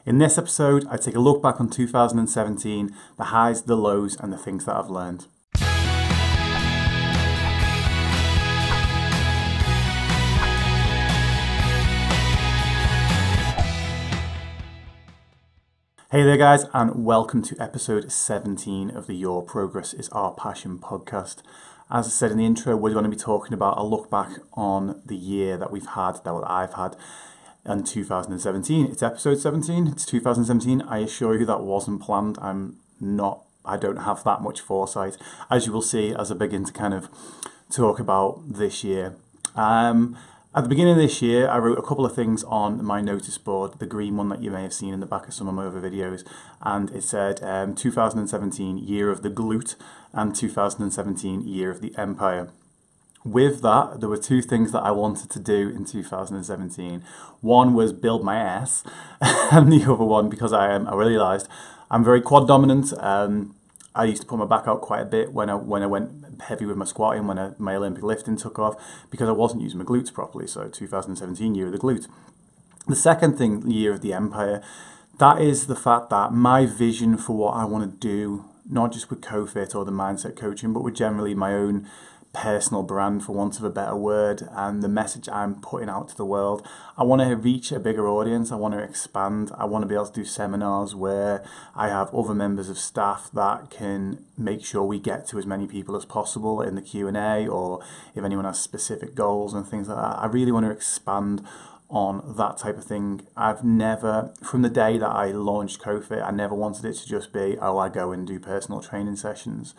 In this episode, I take a look back on 2017, the highs, the lows, and the things that I've learned. Hey there guys, and welcome to episode 17 of the Your Progress is Our Passion podcast. As I said in the intro, we're going to be talking about a look back on the year that I've had in 2017. It's episode 17, it's 2017. I assure you that wasn't planned. I don't have that much foresight, as you will see as I begin to kind of talk about this year. At the beginning of this year, I wrote a couple of things on my notice board, the green one that you may have seen in the back of some of my other videos, and it said 2017 Year of the Glute and 2017 Year of the Empire. With that, there were two things that I wanted to do in 2017. One was build my ass, and the other one, because I realised I'm very quad dominant. I used to put my back out quite a bit when I went heavy with my squatting, when my Olympic lifting took off, because I wasn't using my glutes properly. So 2017, Year of the Glute. The second thing, Year of the Empire, that is the fact that my vision for what I want to do, not just with CoFit or the mindset coaching, but with generally my own personal brand, for want of a better word, and the message I'm putting out to the world. I want to reach a bigger audience. I want to expand. I want to be able to do seminars where I have other members of staff that can make sure we get to as many people as possible in the Q&A, or if anyone has specific goals and things like that. I really want to expand on that type of thing. I've never, from the day that I launched CoFit, I never wanted it to just be, oh, I go and do personal training sessions.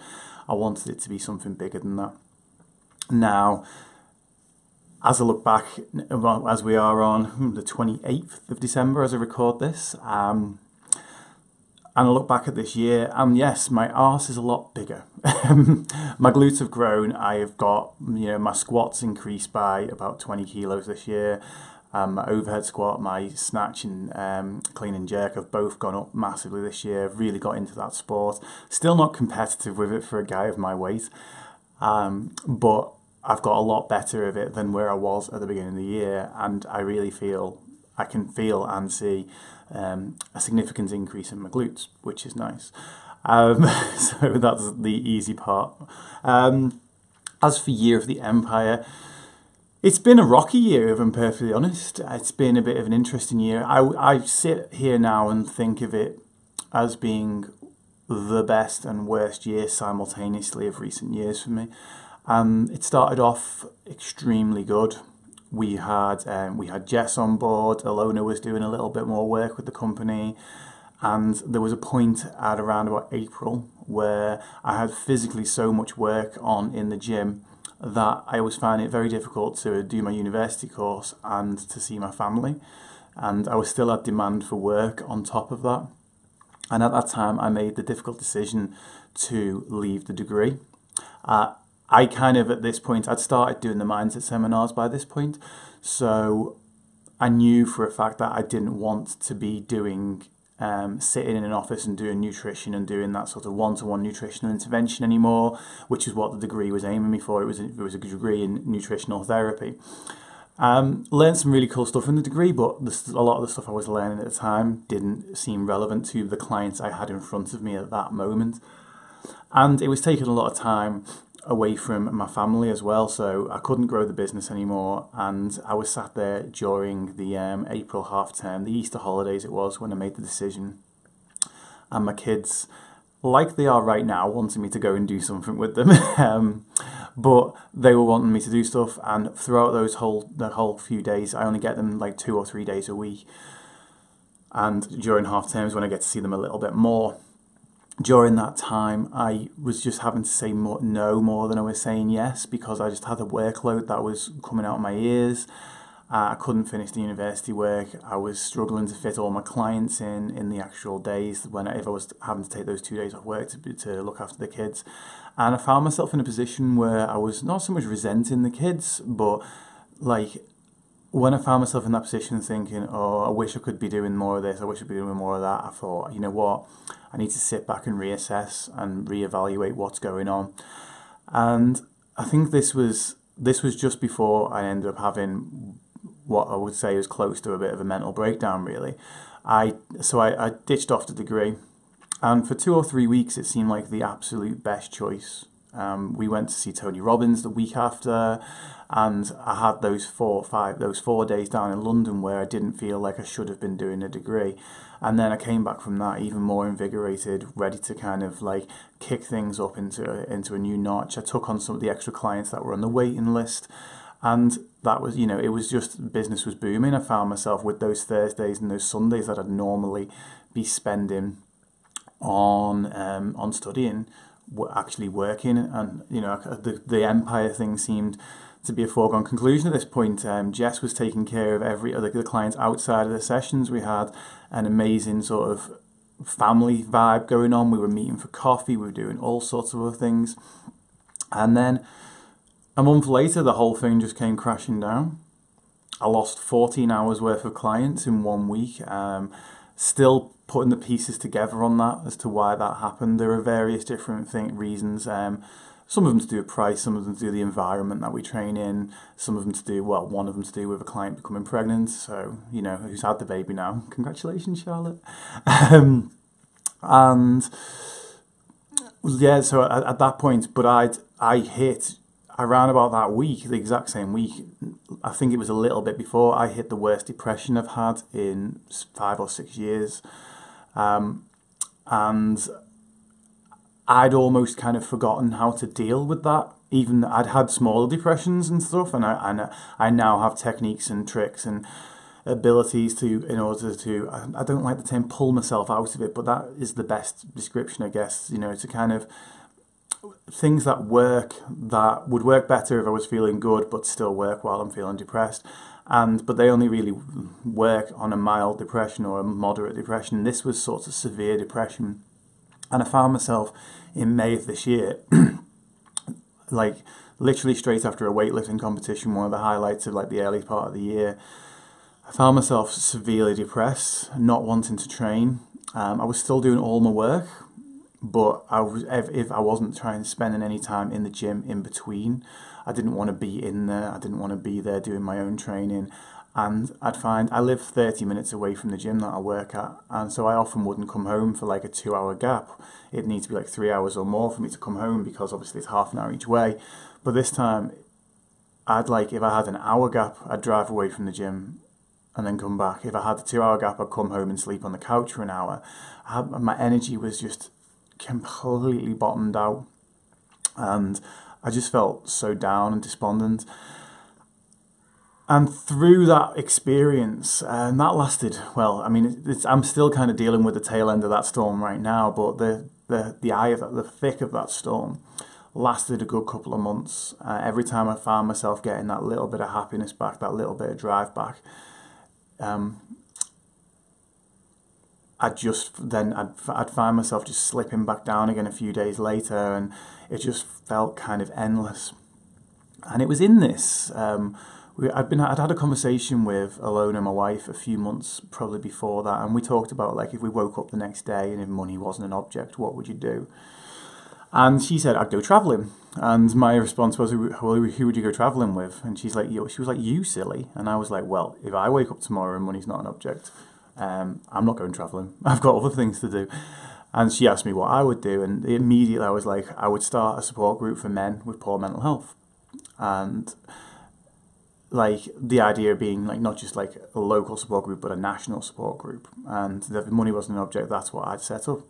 I wanted it to be something bigger than that. Now, as I look back, as we are on the 28th of December as I record this, and I look back at this year, and yes, my arse is a lot bigger. My glutes have grown. I have got, my squats increased by about 20 kilos this year. My overhead squat, my snatch and clean and jerk have both gone up massively this year. I've really got into that sport. Still not competitive with it for a guy of my weight, but I've got a lot better of it than where I was at the beginning of the year, and I really feel, I can feel and see a significant increase in my glutes, which is nice. So that's the easy part. As for Year of the Empire, it's been a rocky year, if I'm perfectly honest. It's been a bit of an interesting year. I sit here now and think of it as being the best and worst year simultaneously of recent years for me. It started off extremely good. We had Jess on board. Alona was doing a little bit more work with the company, and there was a point at around about April where I had physically so much work on in the gym that I was finding it very difficult to do my university course and to see my family, and I was still at demand for work on top of that. And at that time, I made the difficult decision to leave the degree. I kind of, at this point, I'd started doing the mindset seminars by this point, so I knew for a fact that I didn't want to be doing, sitting in an office and doing nutrition and doing that sort of one-to-one nutritional intervention anymore, which is what the degree was aiming me for. It was a degree in nutritional therapy. Learned some really cool stuff in the degree, but a lot of the stuff I was learning at the time didn't seem relevant to the clients I had in front of me at that moment. And it was taking a lot of time away from my family as well, so I couldn't grow the business anymore, and I was sat there during the April half term, the Easter holidays it was, when I made the decision, and my kids, like they are right now, wanting me to go and do something with them, but they were wanting me to do stuff, and throughout the whole few days, I only get them like 2 or 3 days a week, and during half terms when I get to see them a little bit more. During that time, I was just having to say no more than I was saying yes, because I just had a workload that was coming out of my ears. I couldn't finish the university work. I was struggling to fit all my clients in the actual days if I was having to take those 2 days off work to look after the kids. And I found myself in a position where I was not so much resenting the kids, but like, when I found myself in that position thinking, oh, I wish I could be doing more of this, I wish I could be doing more of that, I thought, you know what, I need to sit back and reassess and reevaluate what's going on. And I think this was just before I ended up having what I would say is close to a bit of a mental breakdown, really. I ditched off the degree, and for 2 or 3 weeks it seemed like the absolute best choice. We went to see Tony Robbins the week after, and I had those 4 days down in London where I didn't feel like I should have been doing a degree. And then I came back from that even more invigorated, ready to kind of like kick things up into a new notch. I took on some of the extra clients that were on the waiting list, and that was, it was just, business was booming. I found myself with those Thursdays and those Sundays that I'd normally be spending on studying, actually working, and the empire thing seemed to be a foregone conclusion at this point. Jess was taking care of every other the clients outside of the sessions. We had an amazing sort of family vibe going on. We were meeting for coffee. We were doing all sorts of other things, and then a month later, the whole thing just came crashing down. I lost 14 hours worth of clients in 1 week. Still putting the pieces together on that as to why that happened. There are various different reasons. Some of them to do with price, some of them to do with the environment that we train in, some of them to do, one of them to do with a client becoming pregnant. So, who's had the baby now. Congratulations, Charlotte. And yeah, so at that point, but I hit around about that week, the exact same week, I think it was a little bit before, I hit the worst depression I've had in 5 or 6 years. And I'd almost kind of forgotten how to deal with that. Even I'd had smaller depressions and stuff, and I now have techniques and tricks and abilities in order to, I don't like the term pull myself out of it, but that is the best description, I guess, to kind of things that would work better if I was feeling good, but still work while I'm feeling depressed. But they only really work on a mild depression or a moderate depression. This was sort of severe depression. And I found myself in May of this year, like literally straight after a weightlifting competition, one of the highlights of like the early part of the year, I found myself severely depressed, not wanting to train. I was still doing all my work, but if I wasn't spending any time in the gym in between, I didn't want to be in there. I didn't want to be there doing my own training. And I'd find I live 30 minutes away from the gym that I work at, and so I often wouldn't come home for like a 2-hour gap. It'd need to be like 3 hours or more for me to come home, because obviously it's half an hour each way. But this time, if I had an hour gap, I'd drive away from the gym and then come back. If I had a 2-hour gap, I'd come home and sleep on the couch for an hour. My energy was just completely bottomed out, and I just felt so down and despondent. And through that experience, and that lasted, I'm still kind of dealing with the tail end of that storm right now, but the thick of that storm lasted a good couple of months. Every time I found myself getting that little bit of happiness back, that little bit of drive back, I'd find myself just slipping back down again a few days later, and it just felt kind of endless. And it was in this. I'd had a conversation with Alona, my wife, a few months probably before that, and we talked about like if we woke up the next day and if money wasn't an object, what would you do? And she said, I'd go travelling. And my response was, well, who would you go travelling with? And she was like, you silly. And I was like, well, if I wake up tomorrow and money's not an object, I'm not going travelling. I've got other things to do. And she asked me what I would do, and immediately I was like, I would start a support group for men with poor mental health. And like the idea being like not just like a local support group, but a national support group. And if money wasn't an object, that's what I'd set up.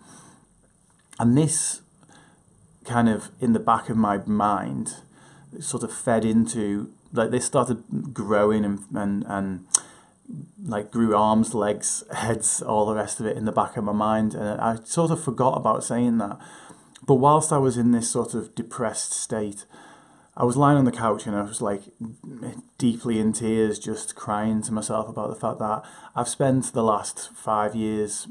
And this kind of in the back of my mind sort of fed into, like, this started growing and like grew arms, legs, heads, all the rest of it in the back of my mind. And I sort of forgot about saying that. But whilst I was in this sort of depressed state, I was lying on the couch and I was like deeply in tears, just crying to myself about the fact that I've spent the last 5 years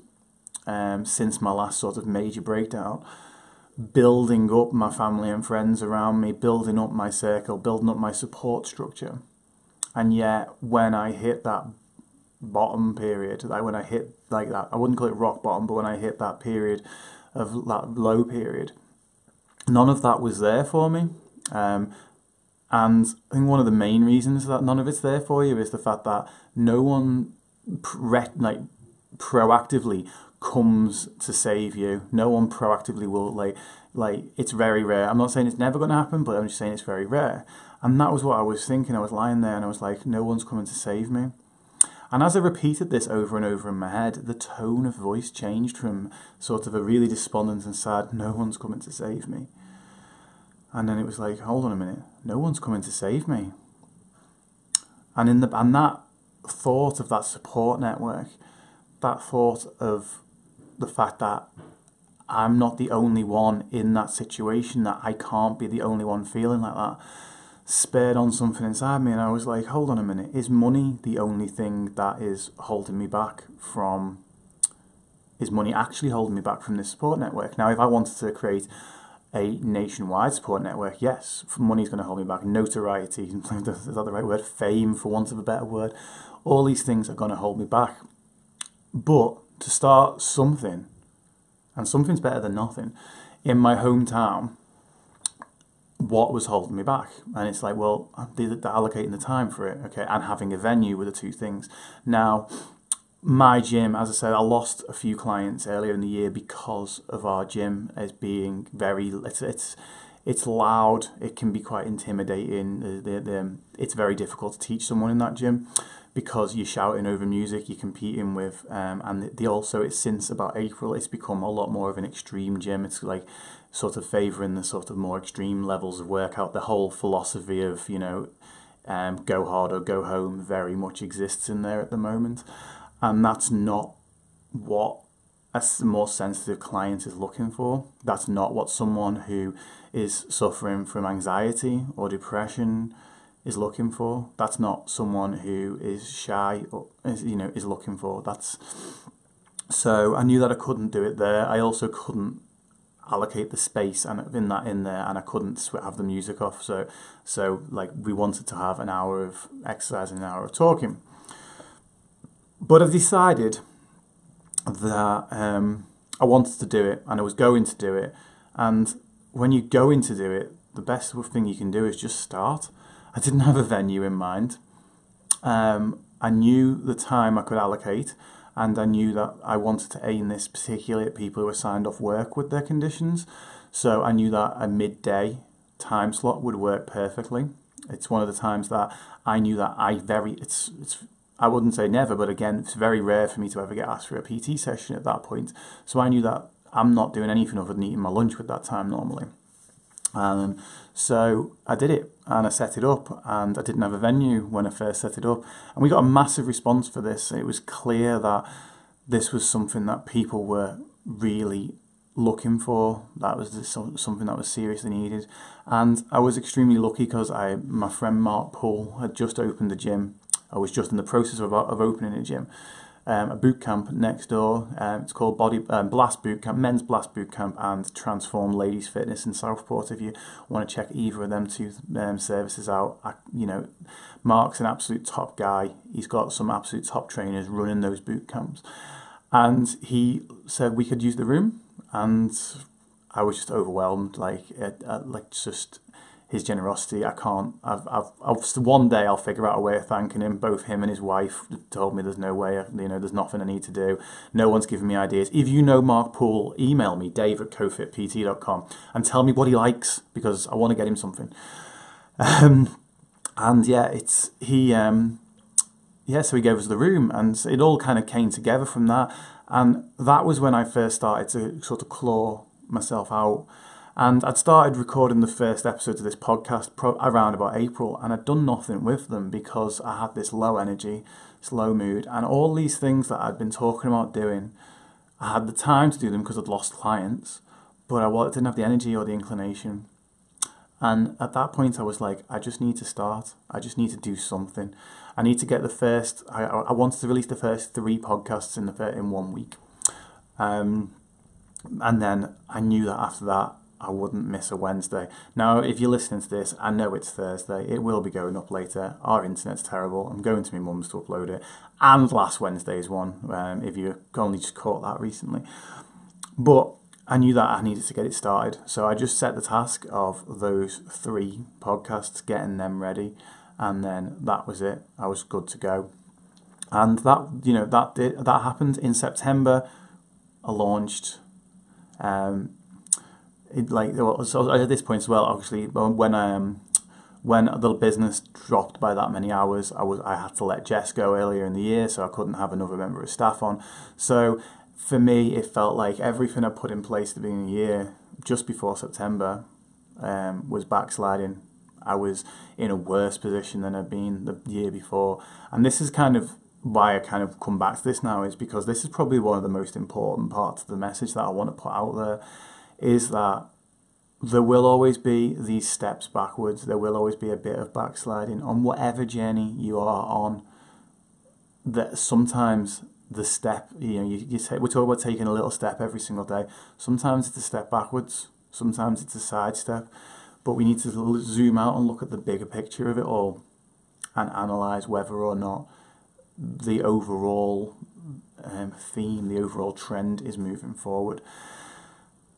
since my last sort of major breakdown building up my family and friends around me, building up my circle, building up my support structure. And yet when I hit that bottom period, like when I hit like that, I wouldn't call it rock bottom, but when I hit that period of that low period, none of that was there for me. And I think one of the main reasons that none of it's there for you is the fact that no one proactively comes to save you. No one proactively will, like it's very rare. I'm not saying it's never going to happen, but I'm just saying it's very rare. And that was what I was thinking. I was lying there and I was like, no one's coming to save me. And as I repeated this over and over in my head, the tone of voice changed from sort of a really despondent and sad, no one's coming to save me. And then it was like, hold on a minute, no one's coming to save me. And that thought of that support network, that thought of the fact that I'm not the only one in that situation, that I can't be the only one feeling like that, spurred on something inside me. And I was like, hold on a minute, is money the only thing that is holding me back from, is money actually holding me back from this support network? Now, if I wanted to create a nationwide support network, yes, money's going to hold me back. Notoriety, is that the right word? Fame, for want of a better word. All these things are going to hold me back. But to start something, and something's better than nothing, in my hometown, what was holding me back? And it's like, well, they're allocating the time for it, okay, and having a venue were the two things. Now, my gym, as I said, I lost a few clients earlier in the year because of our gym as being very, it's loud, it can be quite intimidating, it's very difficult to teach someone in that gym because you're shouting over music, you're competing with, and it's since about April, it's become a lot more of an extreme gym. It's like sort of favouring the sort of more extreme levels of workout. The whole philosophy of, go hard or go home very much exists in there at the moment. And that's not what a more sensitive client is looking for. That's not what someone who is suffering from anxiety or depression is looking for. That's not someone who is shy or is looking for. So I knew that I couldn't do it there. I also couldn't allocate the space in there, and I couldn't have the music off. So like we wanted to have an hour of exercise and an hour of talking. But I've decided that I wanted to do it, and I was going to do it. And when you're going to do it, the best thing you can do is just start. I didn't have a venue in mind. I knew the time I could allocate, and I knew that I wanted to aim this particularly at people who were signed off work with their conditions. So I knew that a midday time slot would work perfectly. It's one of the times that I knew that I wouldn't say never, but again, it's very rare for me to ever get asked for a PT session at that point. So I knew that I'm not doing anything other than eating my lunch with that time normally. So I did it, and I set it up, and I didn't have a venue when I first set it up. And we got a massive response for this. It was clear that this was something that people were really looking for. That was something that was seriously needed. And I was extremely lucky because my friend Mark Poole had just opened a gym. I was just in the process of opening a gym, a boot camp next door. It's called Blast Boot Camp, Men's Blast Boot Camp, and Transform Ladies Fitness in Southport. If you want to check either of them two services out, Mark's an absolute top guy. He's got some absolute top trainers running those boot camps, and he said we could use the room, and I was just overwhelmed, just his generosity. One day I'll figure out a way of thanking him. Both him and his wife told me there's no way, there's nothing I need to do. No one's giving me ideas. If you know Mark Poole, email me, dave@cofitpt.com, and tell me what he likes, because I want to get him something. So he gave us the room, and it all kind of came together from that. And that was when I first started to sort of claw myself out. And I'd started recording the first episodes of this podcast around about April, and I'd done nothing with them because I had this low energy, this low mood, and all these things that I'd been talking about doing, I had the time to do them because I'd lost clients, but I didn't have the energy or the inclination. And at that point I was like, I just need to start. I just need to do something. I need to get I wanted to release the first 3 podcasts in 1 week. And then I knew that after that, I wouldn't miss a Wednesday. Now, if you're listening to this, I know it's Thursday. It will be going up later. Our internet's terrible. I'm going to my mum's to upload it. And last Wednesday's one, if you only just caught that recently. But I knew that I needed to get it started. So I just set the task of those 3 podcasts, getting them ready. And then that was it. I was good to go. And that happened in September. I launched. So at this point as well, obviously, when the business dropped by that many hours, I had to let Jess go earlier in the year, so I couldn't have another member of staff on. So for me, it felt like everything I put in place at the beginning of the year, just before September, was backsliding. I was in a worse position than I'd been the year before, and this is kind of why I kind of come back to this now, is because this is probably one of the most important parts of the message that I want to put out there, is that there will always be these steps backwards. There will always be a bit of backsliding on whatever journey you are on. That sometimes the step, you say, we're talking about taking a little step every single day. Sometimes it's a step backwards. Sometimes it's a side step. But we need to zoom out and look at the bigger picture of it all and analyse whether or not the overall theme, the overall trend is moving forward.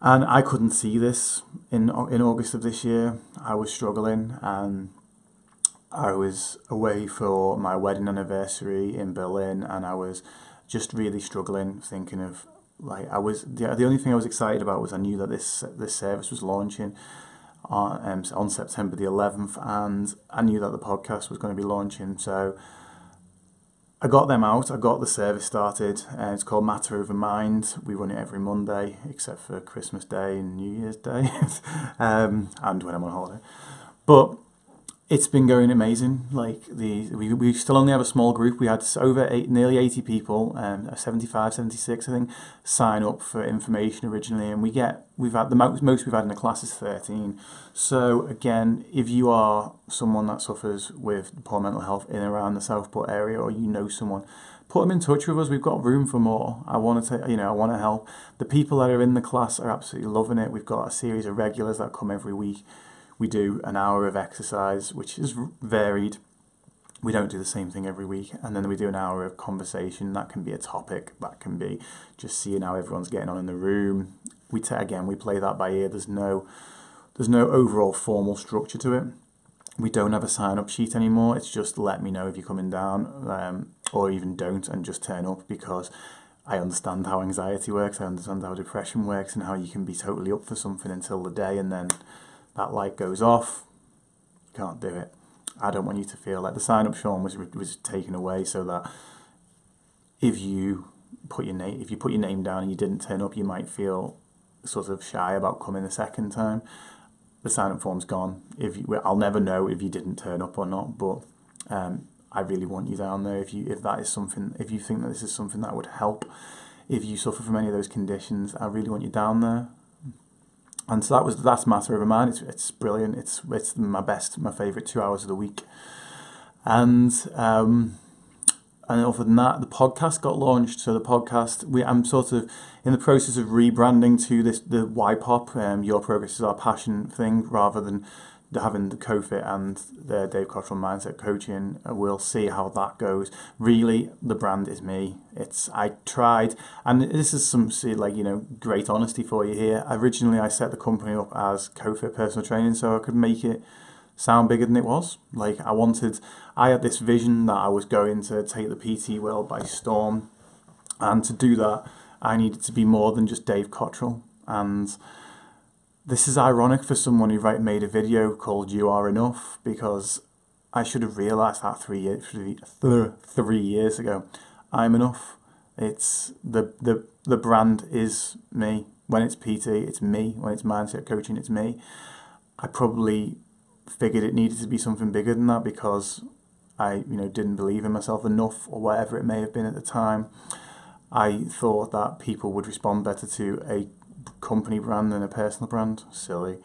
And I couldn't see this in August of this year. I was struggling, and I was away for my wedding anniversary in Berlin, and I was just really struggling, thinking of the only thing I was excited about was I knew that this service was launching on September the 11th, and I knew that the podcast was going to be launching. So I got them out. I got the service started. It's called Matter Over Mind. We run it every Monday, except for Christmas Day and New Year's Day, and when I'm on holiday. But it's been going amazing. We still only have a small group. We had nearly 80 people, 75, 76, I think, sign up for information originally, and we've had the most we've had in the class is 13. So again, if you are someone that suffers with poor mental health in and around the Southport area, or you know someone, put them in touch with us. We've got room for more. I want to help. The people that are in the class are absolutely loving it. We've got a series of regulars that come every week. We do an hour of exercise, which is varied. We don't do the same thing every week. And then we do an hour of conversation. That can be a topic. That can be just seeing how everyone's getting on in the room. We play that by ear. There's no overall formal structure to it. We don't have a sign-up sheet anymore. It's just let me know if you're coming down, or even don't, and just turn up, because I understand how anxiety works. I understand how depression works, and how you can be totally up for something until the day, and then that light goes off. You can't do it. I don't want you to feel like the sign-up form was taken away so that if you put your name down and you didn't turn up, you might feel sort of shy about coming the second time. The sign-up form's gone. I'll never know if you didn't turn up or not, but I really want you down there. If you think that this is something that would help, if you suffer from any of those conditions, I really want you down there. And so that's Matter Over Mind. It's brilliant. It's my favourite 2 hours of the week. And other than that, the podcast got launched. So the podcast, I'm sort of in the process of rebranding to the YPOP, Your Progress is Our Passion thing, rather than having the CoFit and the Dave Cottrell Mindset Coaching. We'll see how that goes. Really, the brand is me. I tried, and this is some great honesty for you here. Originally, I set the company up as CoFit Personal Training so I could make it sound bigger than it was. I had this vision that I was going to take the PT world by storm, and to do that, I needed to be more than just Dave Cottrell. And this is ironic for someone who made a video called You Are Enough, because I should have realised that 3 years ago. I'm enough. It's the brand is me. When it's PT, it's me. When it's mindset coaching, it's me. I probably figured it needed to be something bigger than that, because I didn't believe in myself enough, or whatever it may have been at the time. I thought that people would respond better to a company brand than a personal brand. Silly.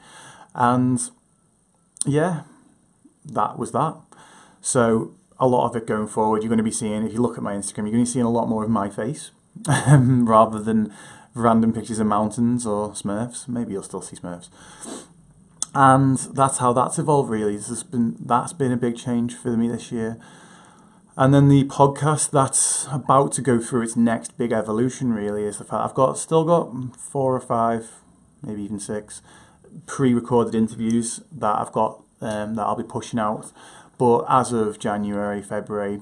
And yeah, that was that. So a lot of it going forward, you're going to be seeing, if you look at my Instagram, you're going to be seeing a lot more of my face rather than random pictures of mountains or Smurfs. Maybe you'll still see Smurfs. And that's how that's evolved, really. That's been a big change for me this year. And then the podcast that's about to go through its next big evolution, really, is the fact I've still got 4 or 5, maybe even 6 pre-recorded interviews that I've got that I'll be pushing out. But as of January, February,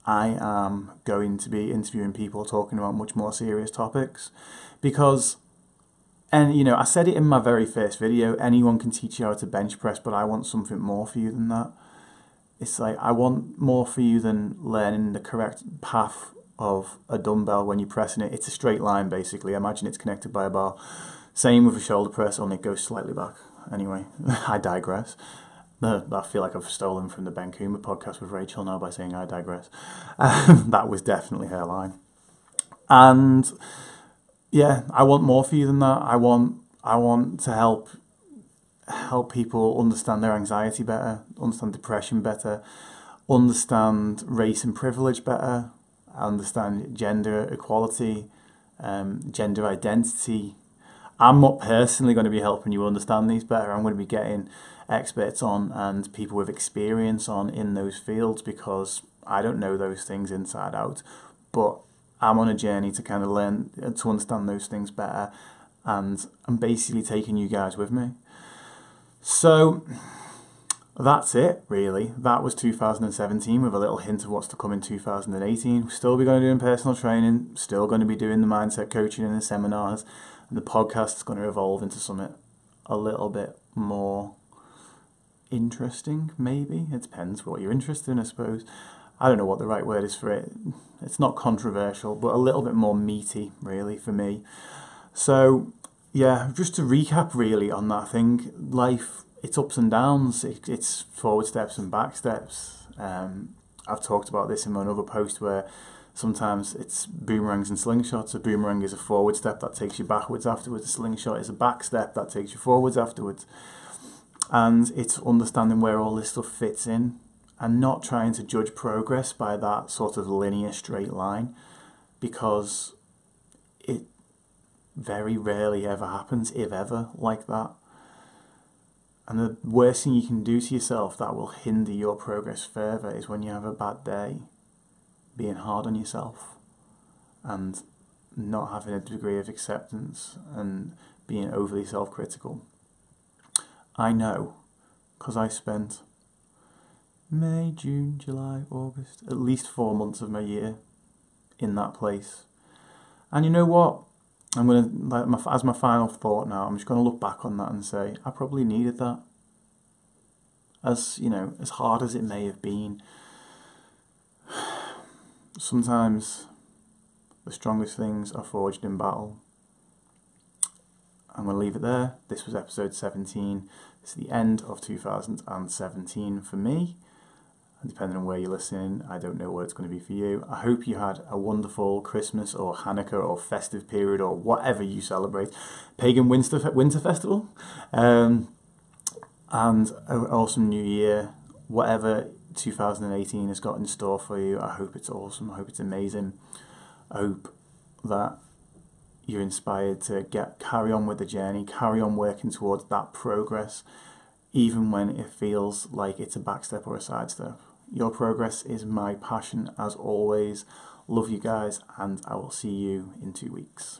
I am going to be interviewing people talking about much more serious topics because, and I said it in my very first video, anyone can teach you how to bench press, but I want something more for you than that. It's like, I want more for you than learning the correct path of a dumbbell when you're pressing it. It's a straight line, basically. Imagine it's connected by a bar. Same with a shoulder press, only it goes slightly back. Anyway, I digress. I feel like I've stolen from the Ben Coomer podcast with Rachel now by saying I digress. That was definitely her line. And yeah, I want more for you than that. I want to help people understand their anxiety better, understand depression better, understand race and privilege better, understand gender equality, gender identity. I'm not personally going to be helping you understand these better. I'm going to be getting experts on and people with experience on in those fields because I don't know those things inside out. But I'm on a journey to kind of learn to understand those things better, and I'm basically taking you guys with me. So that's it, really. That was 2017 with a little hint of what's to come in 2018. We'll still be going to be doing personal training, still going to be doing the mindset coaching and the seminars, and the podcast is going to evolve into something a little bit more interesting, maybe. It depends what you're interested in, I suppose. I don't know what the right word is for it. It's not controversial, but a little bit more meaty, really, for me. So, yeah, just to recap, really, on that thing, life, it's ups and downs, it's forward steps and back steps. I've talked about this in my other post where sometimes it's boomerangs and slingshots. A boomerang is a forward step that takes you backwards afterwards. A slingshot is a back step that takes you forwards afterwards. And it's understanding where all this stuff fits in and not trying to judge progress by that sort of linear straight line, because it very rarely ever happens, if ever, like that. And the worst thing you can do to yourself that will hinder your progress further is when you have a bad day, being hard on yourself and not having a degree of acceptance and being overly self-critical. I know, because I spent May, June, July, August, at least 4 months of my year in that place. And you know what? I'm going to, as my final thought now, I'm just going to look back on that and say, I probably needed that. As hard as it may have been, sometimes the strongest things are forged in battle. I'm going to leave it there. This was episode 17. It's the end of 2017 for me. And depending on where you're listening, I don't know what it's going to be for you. I hope you had a wonderful Christmas or Hanukkah or festive period or whatever you celebrate. Pagan Winter Festival. And an awesome new year. Whatever 2018 has got in store for you, I hope it's awesome. I hope it's amazing. I hope that you're inspired to carry on with the journey, carry on working towards that progress, even when it feels like it's a backstep or a sidestep. Your progress is my passion, as always. Love you guys, and I will see you in 2 weeks.